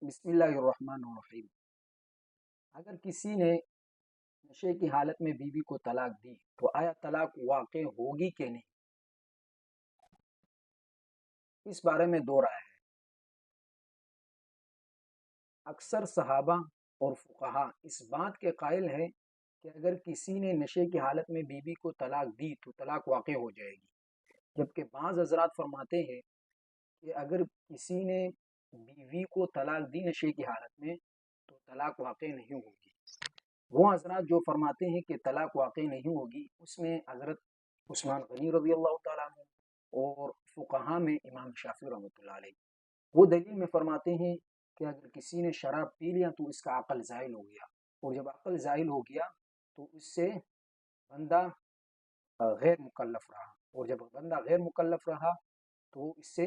بسم اللہ الرحمن الرحیم۔ اگر کسی نے نشے کی حالت میں بیوی کو طلاق دی تو آیا طلاق واقع ہوگی کہ نہیں؟ اس بارے میں دو رائے ہے۔ اکثر صحابہ اور فقہا اس بات کے قائل ہیں کہ اگر کسی نے نشے کی حالت میں بیوی کو طلاق دی تو طلاق واقع ہو جائے گی، جبکہ بعض حضرات فرماتے ہیں کہ اگر کسی نے بیوی کو طلاق دی نشے کی حالت میں تو طلاق واقع نہیں ہوگی۔ وہ حضرات جو فرماتے ہیں کہ طلاق واقع نہیں ہوگی، اس میں حضرت عثمان غنی رضی اللہ تعالیٰ عنہ اور فقہا میں امام شافعی رحمۃ اللہ علیہ، وہ دلیل میں فرماتے ہیں کہ اگر کسی نے شراب پی لیا تو اس کا عقل زائل ہو گیا، اور جب عقل زائل ہو گیا تو اس سے بندہ غیر مکلف رہا، اور جب بندہ غیر مکلف رہا تو اس سے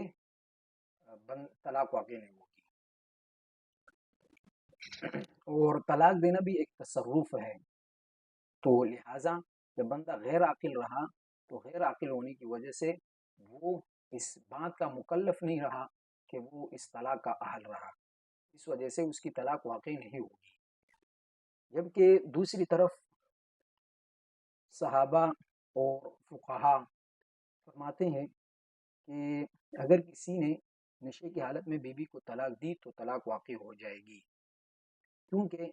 طلاق واقع نہیں ہوگی۔ اور طلاق دینا بھی ایک تصرف ہے، تو لہٰذا جب بندہ غیر عاقل رہا تو غیر عاقل ہونے کی وجہ سے وہ اس بات کا مکلف نہیں رہا کہ وہ اس طلاق کا اہل رہا، اس وجہ سے اس کی طلاق واقع نہیں ہوگی۔ جبکہ دوسری طرف صحابہ اور فقہا فرماتے ہیں کہ اگر کسی نے نشے کی حالت میں بیوی کو طلاق دی تو طلاق واقع ہو جائے گی، کیونکہ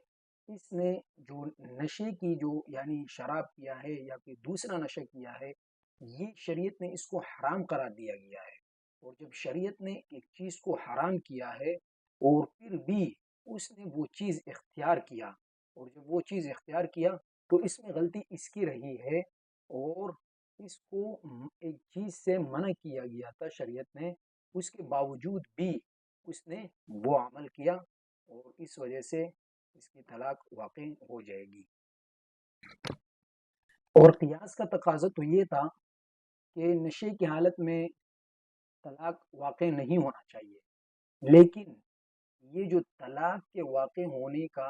اس نے جو نشے کی جو یعنی شراب پیا ہے یا پھر دوسرا نشہ کیا ہے، یہ شریعت نے اس کو حرام قرار دیا گیا ہے، اور جب شریعت نے ایک چیز کو حرام کیا ہے اور پھر بھی اس نے وہ چیز اختیار کیا، اور جب وہ چیز اختیار کیا تو اس میں غلطی اس کی رہی ہے، اور اس کو ایک چیز سے منع کیا گیا تھا شریعت نے، اس کے باوجود بھی اس نے وہ عمل کیا، اور اس وجہ سے اس کی طلاق واقع ہو جائے گی۔ اور قیاس کا تقاضا تو یہ تھا کہ نشے کی حالت میں طلاق واقع نہیں ہونا چاہیے، لیکن یہ جو طلاق کے واقع ہونے کا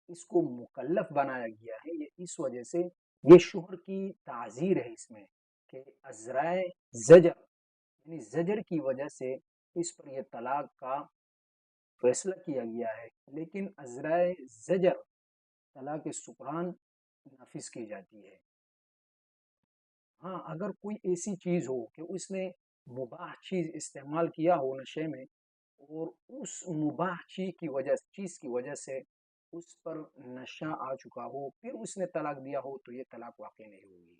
اس کو مکلف بنایا گیا ہے، یہ اس وجہ سے یہ شوہر کی تعزیر ہے اس میں، کہ ازرائے زجر یعنی زجر کی وجہ سے اس پر یہ طلاق کا فیصلہ کیا گیا ہے، لیکن ازرائے زجر طلاق سکران نافذ کی جاتی ہے۔ ہاں، اگر کوئی ایسی چیز ہو کہ اس نے مباح چیز استعمال کیا ہو نشے میں، اور اس مباح چیز کی وجہ سے اس پر نشہ آ چکا ہو، پھر اس نے طلاق دیا ہو تو یہ طلاق واقع نہیں ہوگی۔